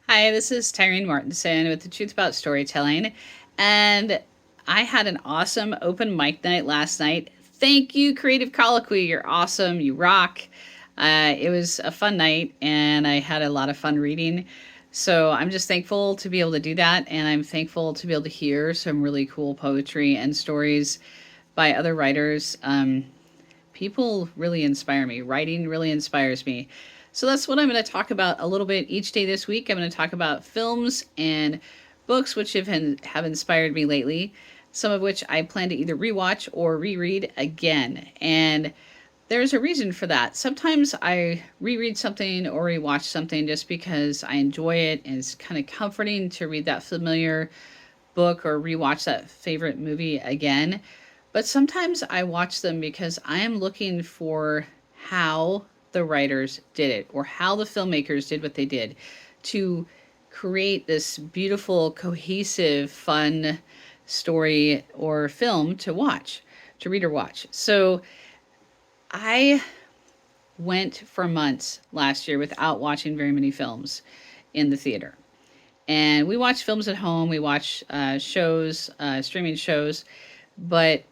Hi, this is Tyrene Martinson with the Truth About Storytelling. And I had an awesome open mic night last night. Thank you, Creative Colloquy. You're awesome. You rock. It was a fun night, and I had a lot of fun reading. So I'm just thankful to be able to do that. And I'm thankful to be able to hear some really cool poetry and stories by other writers. People really inspire me. Writing really inspires me. So that's what I'm going to talk about a little bit each day this week. I'm going to talk about films and books which have inspired me lately, some of which I plan to either rewatch or reread again. And there's a reason for that. Sometimes I reread something or rewatch something just because I enjoy it and it's kind of comforting to read that familiar book or rewatch that favorite movie again. But sometimes I watch them because I am looking for how the writers did it or how the filmmakers did what they did to create this beautiful, cohesive, fun story or film to watch, to read or watch. So I went for months last year without watching very many films in the theater. And we watch films at home, we watch shows, streaming shows, but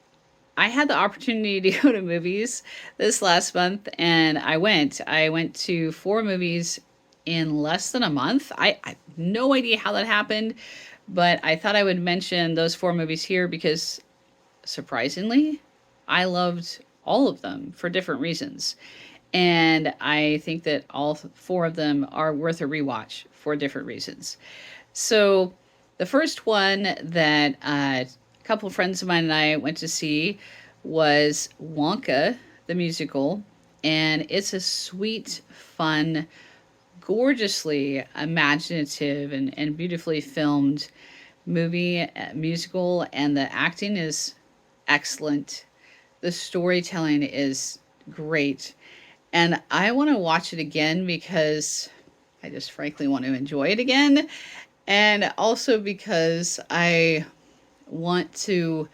I had the opportunity to go to movies this last month, and I went. I went to four movies in less than a month. I have no idea how that happened, but I thought I would mention those four movies here because surprisingly, I loved all of them for different reasons. And I think that all four of them are worth a rewatch for different reasons. So, the first one that a couple of friends of mine and I went to see was Wonka, the musical. And it's a sweet, fun, gorgeously imaginative and beautifully filmed musical. And the acting is excellent. The storytelling is great. And I want to watch it again because I just frankly want to enjoy it again. And also because I want to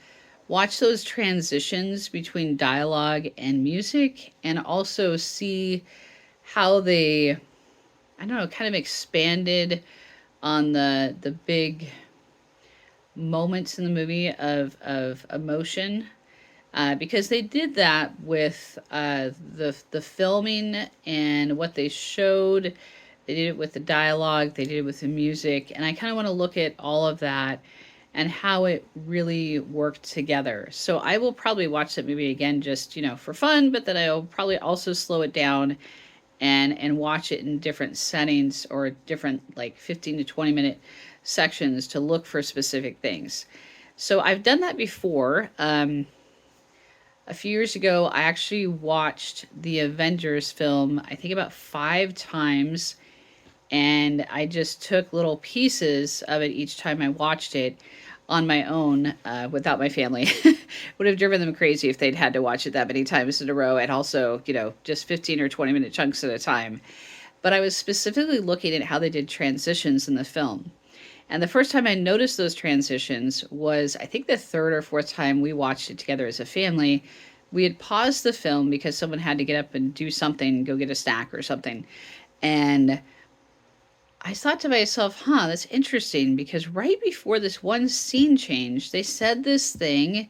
watch those transitions between dialogue and music and also see how they, I don't know, kind of expanded on the big moments in the movie of emotion. Because they did that with the filming and what they showed. They did it with the dialogue. They did it with the music, and I kind of want to look at all of that and how it really worked together. So I will probably watch that movie again, just for fun, but then I'll probably also slow it down and watch it in different settings or different like 15 to 20 minute sections to look for specific things. So I've done that before. A few years ago, I actually watched the Avengers film, I think about 5 times, and I just took little pieces of it each time I watched it on my own without my family. Would have driven them crazy if they'd had to watch it that many times in a row and also, just 15 or 20 minute chunks at a time. But I was specifically looking at how they did transitions in the film. And the first time I noticed those transitions was, I think, the third or fourth time we watched it together as a family. We had paused the film because someone had to get up and do something, go get a snack or something. And I thought to myself, that's interesting because right before this one scene change, they said this thing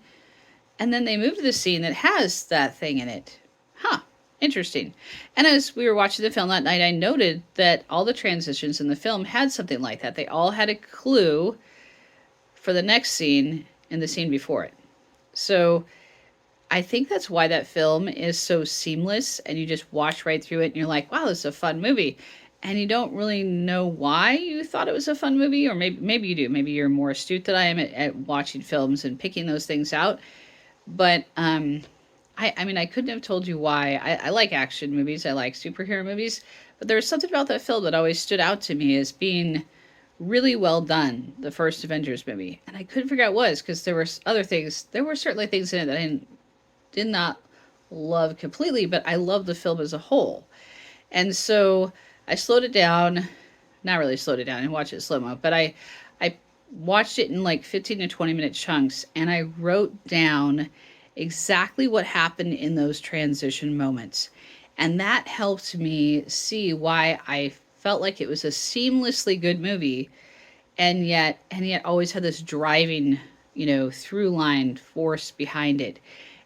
and then they moved to the scene that has that thing in it. Interesting. And as we were watching the film that night, I noted that all the transitions in the film had something like that. They all had a clue for the next scene in the scene before it. So I think that's why that film is so seamless and you just watch right through it and you're like, wow, this is a fun movie. And you don't really know why you thought it was a fun movie, or maybe you do. Maybe you're more astute than I am at watching films and picking those things out. But I mean, I couldn't have told you why. I like action movies, I like superhero movies, but there was something about that film that always stood out to me as being really well done, the first Avengers movie. And I couldn't figure out what it was because there were other things, there were certainly things in it that did not love completely, but I loved the film as a whole. And so I slowed it down, not really slowed it down and watched it slow mo, but I watched it in like 15 to 20 minute chunks and I wrote down exactly what happened in those transition moments. And that helped me see why I felt like it was a seamlessly good movie, and yet always had this driving, through line force behind it.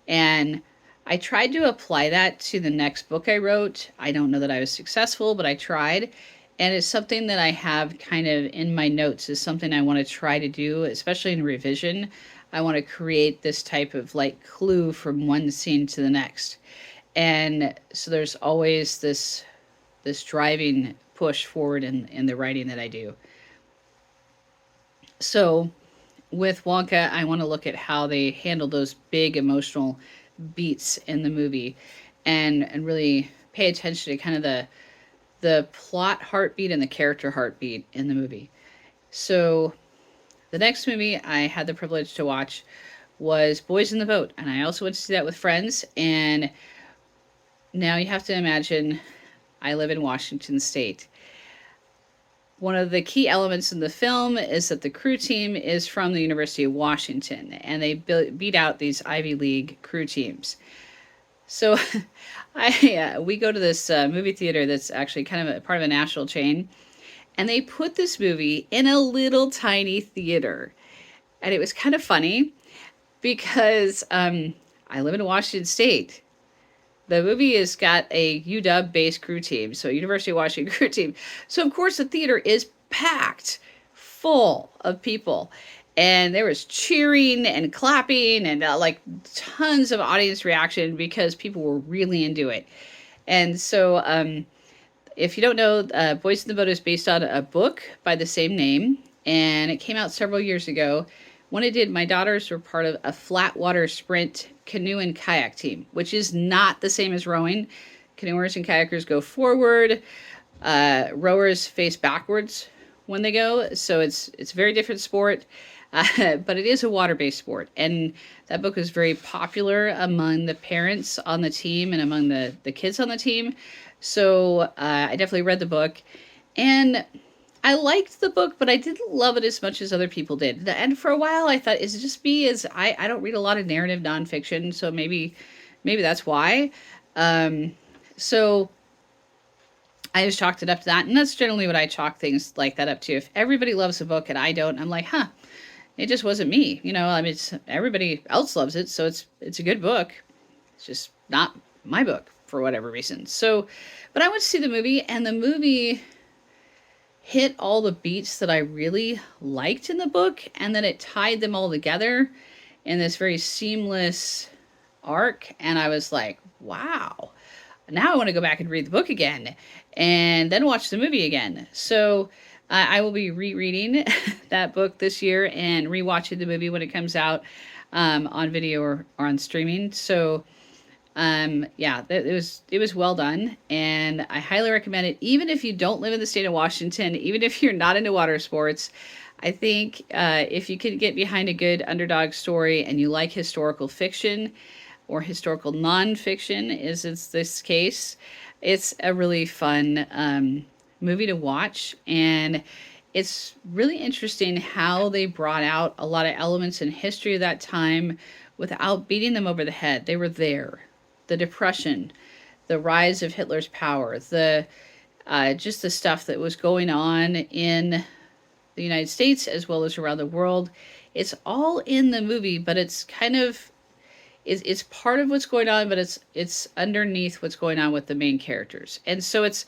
And I tried to apply that to the next book I wrote. I don't know that I was successful, but I tried. And it's something that I have kind of in my notes, is something I want to try to do, especially in revision. I want to create this type of like clue from one scene to the next. And so there's always this driving push forward in the writing that I do. So with Wonka, I want to look at how they handle those big emotional beats in the movie, and really pay attention to kind of the plot heartbeat and the character heartbeat in the movie. So the next movie I had the privilege to watch was Boys in the Boat, and I also went to see that with friends. And now you have to imagine, I live in Washington State. One of the key elements in the film is that the crew team is from the University of Washington, and they beat out these Ivy League crew teams. So we go to this movie theater that's actually kind of a part of a national chain, and they put this movie in a little tiny theater. And it was kind of funny because I live in Washington State. The movie has got a UW-based crew team, so University of Washington crew team. So, of course, the theater is packed full of people. And there was cheering and clapping and like tons of audience reaction because people were really into it. And so, if you don't know, Boys in the Boat is based on a book by the same name, and it came out several years ago. When it did, my daughters were part of a flat water sprint canoe and kayak team, which is not the same as rowing. Canoers and kayakers go forward. Rowers face backwards when they go, so it's a very different sport. But it is a water-based sport, and that book was very popular among the parents on the team and among the kids on the team. So I definitely read the book, and I liked the book, but I didn't love it as much as other people did. And for a while, I thought, is it just me? I don't read a lot of narrative nonfiction, so maybe that's why. So I just chalked it up to that, and that's generally what I chalk things like that up to. If everybody loves a book and I don't, I'm like, it just wasn't me. I mean, everybody else loves it, so it's a good book. It's just not my book for whatever reason. So, but I went to see the movie, and the movie hit all the beats that I really liked in the book, and then it tied them all together in this very seamless arc. And I was like, wow, now I want to go back and read the book again and then watch the movie again. So I will be rereading that book this year and rewatching the movie when it comes out on video or on streaming. So it was well done, and I highly recommend it. Even if you don't live in the state of Washington, even if you're not into water sports, I think if you can get behind a good underdog story and you like historical fiction or historical nonfiction, is this case, it's a really fun movie to watch. And it's really interesting how they brought out a lot of elements in history of that time without beating them over the head. They were there. The Depression, the rise of Hitler's power, the just the stuff that was going on in the United States as well as around the world. It's all in the movie, but it's kind of it's part of what's going on, but it's underneath what's going on with the main characters. And so it's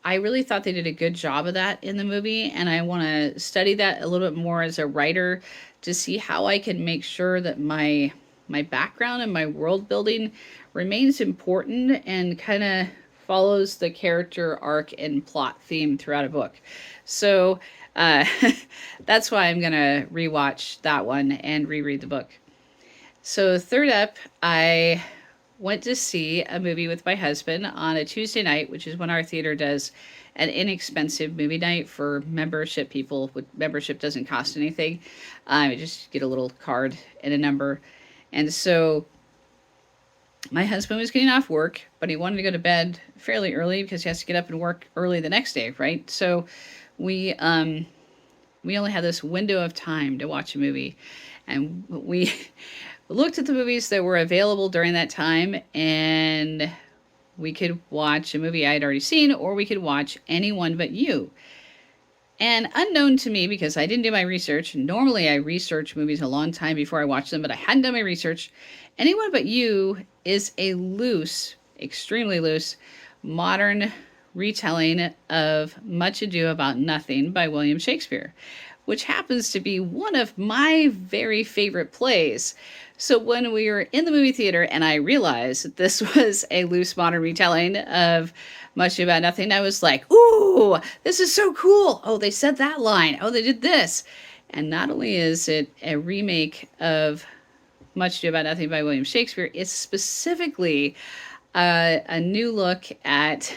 I really thought they did a good job of that in the movie, and I want to study that a little bit more as a writer to see how I can make sure that my background and my world building remains important and kind of follows the character arc and plot theme throughout a book. So that's why I'm going to rewatch that one and reread the book. So third up, I went to see a movie with my husband on a Tuesday night, which is when our theater does an inexpensive movie night for membership people. Membership doesn't cost anything. You just get a little card and a number. And so my husband was getting off work, but he wanted to go to bed fairly early because he has to get up and work early the next day, right? So we only had this window of time to watch a movie, and we looked at the movies that were available during that time, and we could watch a movie I had already seen, or we could watch Anyone But You. And unknown to me, because I didn't do my research, normally I research movies a long time before I watch them, but I hadn't done my research. Anyone But You is a loose, extremely loose, modern retelling of Much Ado About Nothing by William Shakespeare, which happens to be one of my very favorite plays. So when we were in the movie theater and I realized that this was a loose modern retelling of Much Ado About Nothing, I was like, ooh, this is so cool. Oh, they said that line. Oh, they did this. And not only is it a remake of Much Ado About Nothing by William Shakespeare, it's specifically a new look at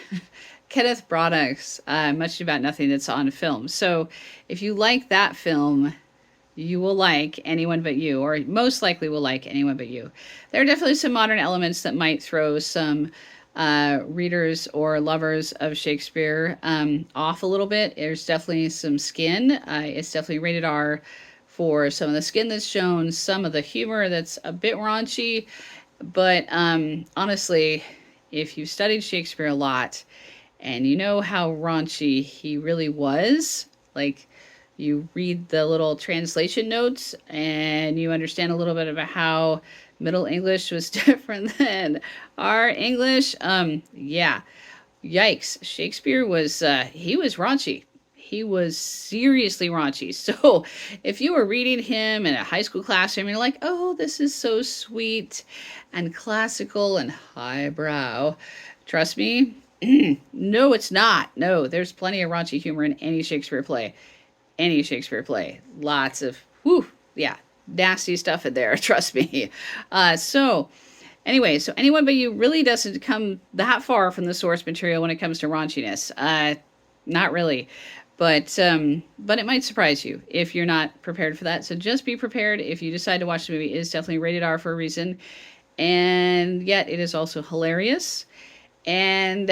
Kenneth Branagh's Much Ado About Nothing that's on film. So if you like that film, you will like Anyone But You, or most likely will like Anyone But You. There are definitely some modern elements that might throw some readers or lovers of Shakespeare off a little bit. There's definitely some skin. It's definitely rated R for some of the skin that's shown, some of the humor that's a bit raunchy. But honestly, if you've studied Shakespeare a lot and you know how raunchy he really was, like you read the little translation notes and you understand a little bit about how Middle English was different than our English. Yeah, yikes. Shakespeare was, he was raunchy. He was seriously raunchy. So if you were reading him in a high school classroom, you're like, oh, this is so sweet and classical and highbrow. Trust me, no, it's not. No, there's plenty of raunchy humor in any Shakespeare play. Any Shakespeare play. Lots of, whew, yeah, nasty stuff in there. Trust me. So anyway, so Anyone But You really doesn't come that far from the source material when it comes to raunchiness. Not really. But it might surprise you if you're not prepared for that. So just be prepared. If you decide to watch the movie, it is definitely rated R for a reason. And yet it is also hilarious. And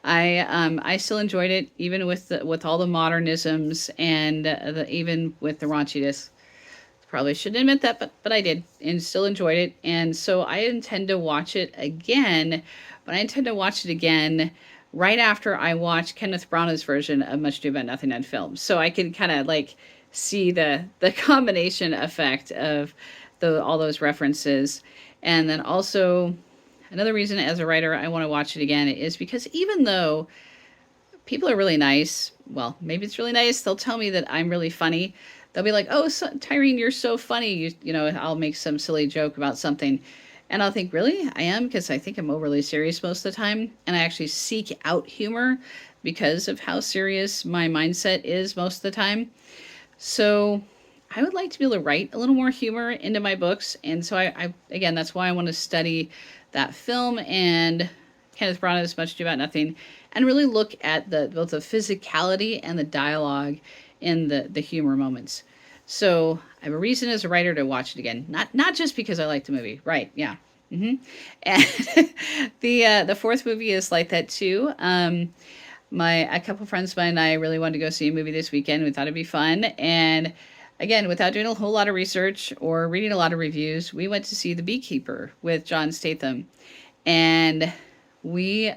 I still enjoyed it, even with all the modernisms and even with the raunchiness. Probably shouldn't admit that, but I did and still enjoyed it. And so I intend to watch it again, but I intend to watch it again right after I watch Kenneth Branagh's version of Much Ado About Nothing on film. So I can kind of like see the combination effect of all those references. And then also another reason as a writer I want to watch it again is because even though people are really nice, well, maybe it's really nice, they'll tell me that I'm really funny. They'll be like, oh, so, Tyrene, you're so funny. You know, I'll make some silly joke about something. And I'll think, really? I am? Because I think I'm overly serious most of the time. And I actually seek out humor because of how serious my mindset is most of the time. So I would like to be able to write a little more humor into my books. And so again, that's why I want to study that film and Kenneth Branagh's Much Ado About Nothing and really look at both the physicality and the dialogue in the humor moments. So I have a reason as a writer to watch it again, not just because I like the movie, right? Yeah. And the fourth movie is like that too. A couple friends of mine and I really wanted to go see a movie this weekend. We thought it'd be fun, and again, without doing a whole lot of research or reading a lot of reviews, we went to see The Beekeeper with John Statham, and we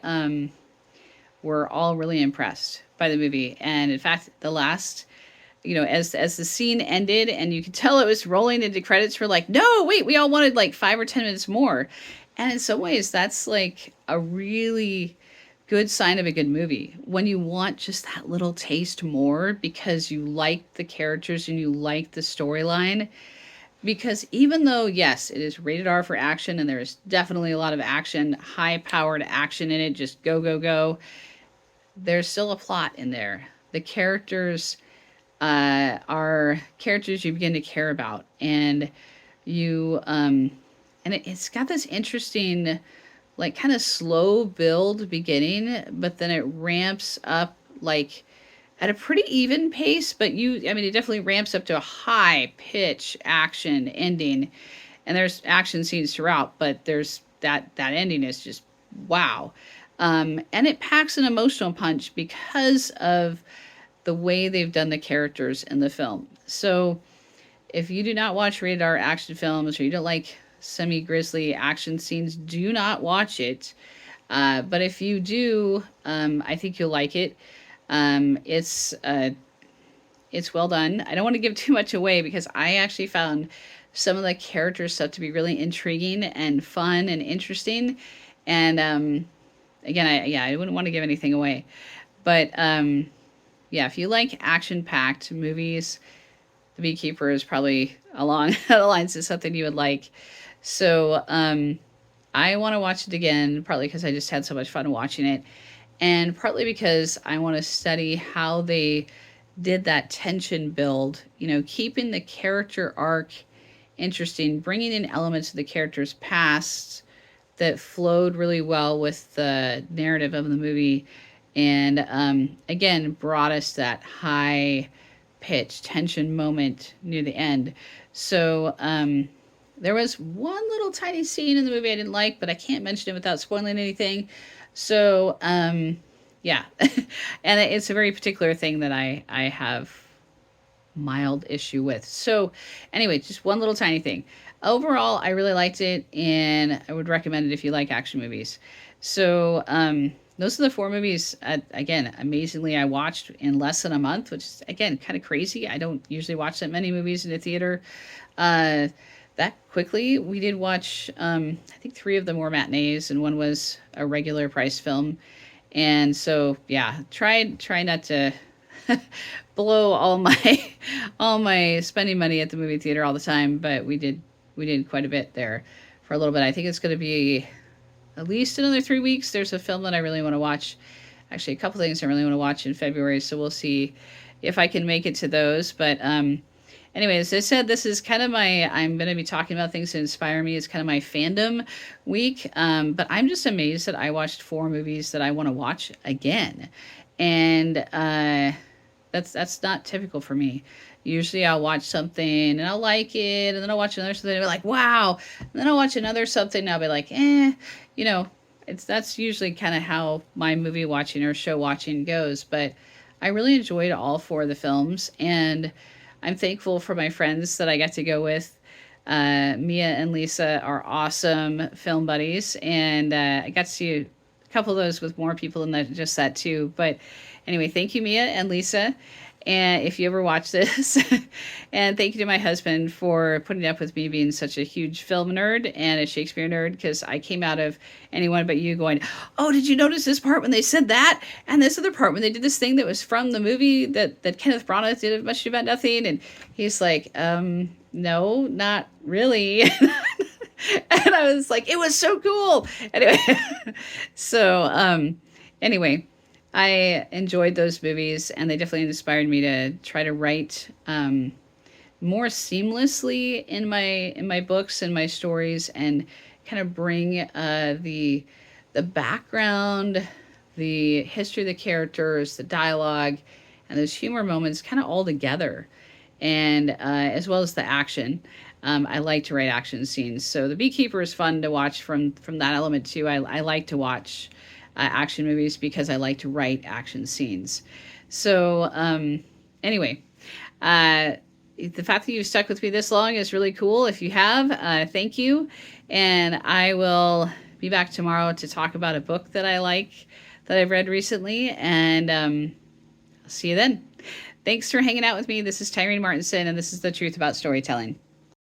were all really impressed by the movie. And in fact, the last, as the scene ended and you could tell it was rolling into credits, we're like, no, wait, we all wanted like 5 or 10 minutes more. And in some ways, that's like a really good sign of a good movie when you want just that little taste more because you like the characters and you like the storyline. Because even though, yes, it is rated R for action and there's definitely a lot of action, high-powered action in it, just go, go, go, there's still a plot in there. The characters are characters you begin to care about, and it's got this interesting, like, kind of slow build beginning, but then it ramps up like at a pretty even pace. But it definitely ramps up to a high pitch action ending, and there's action scenes throughout, but there's that ending is just wow. And it packs an emotional punch because of the way they've done the characters in the film. So if you do not watch rated R action films or you don't like semi-grisly action scenes, do not watch it. But if you do, I think you'll like it. It's well done. I don't want to give too much away because I actually found some of the character stuff to be really intriguing and fun and interesting. And again, I wouldn't want to give anything away. But yeah, if you like action-packed movies, The Beekeeper is probably along the lines of something you would like. So I want to watch it again, partly because I just had so much fun watching it, and partly because I want to study how they did that tension build, keeping the character arc interesting, bringing in elements of the character's past that flowed really well with the narrative of the movie, and again, brought us that high pitch tension moment near the end. So, there was one little tiny scene in the movie I didn't like, but I can't mention it without spoiling anything. So, yeah. And it's a very particular thing that I have mild issue with. So, anyway, just one little tiny thing. Overall, I really liked it, and I would recommend it if you like action movies. So, those are the four movies. Again, amazingly, I watched in less than a month, which is again kind of crazy. I don't usually watch that many movies in the theater. Uh, that quickly, we did watch. I think three of them were matinees, and one was a regular price film. And so, yeah, try not to blow all my spending money at the movie theater all the time, but we did quite a bit there for a little bit. I think it's going to be at least another 3 weeks. There's a film that I really want to watch. Actually, a couple things I really want to watch in February, so we'll see if I can make it to those. But anyway, as I said, this is kind of I'm going to be talking about things that inspire me. It's kind of my fandom week. But I'm just amazed that I watched four movies that I want to watch again. And that's not typical for me. Usually I'll watch something and I'll like it, and then I'll watch another something and I'll be like, wow. And then I'll watch another something and I'll be like, you know, that's usually kind of how my movie watching or show watching goes. But I really enjoyed all four of the films, and I'm thankful for my friends that I got to go with. Mia and Lisa are awesome film buddies, and I got to see a couple of those with more people than just that too. But anyway, thank you, Mia and Lisa. And if you ever watch this, and thank you to my husband for putting up with me being such a huge film nerd and a Shakespeare nerd, because I came out of Anyone But You going, oh, did you notice this part when they said that? And this other part when they did this thing that was from the movie that Kenneth Branagh did Much Ado About Nothing? And he's like, no, not really. And I was like, it was so cool. Anyway, so anyway, I enjoyed those movies, and they definitely inspired me to try to write more seamlessly in my books and my stories, and kind of bring the background, the history of the characters, the dialogue, and those humor moments kind of all together, and as well as the action. I like to write action scenes, so The Beekeeper is fun to watch from that element too. I like to watch action movies because I like to write action scenes. So anyway, the fact that you've stuck with me this long is really cool. If you have, thank you. And I will be back tomorrow to talk about a book that I like, that I've read recently. And I'll see you then. Thanks for hanging out with me. This is Tyrene Martinson, and this is The Truth About Storytelling.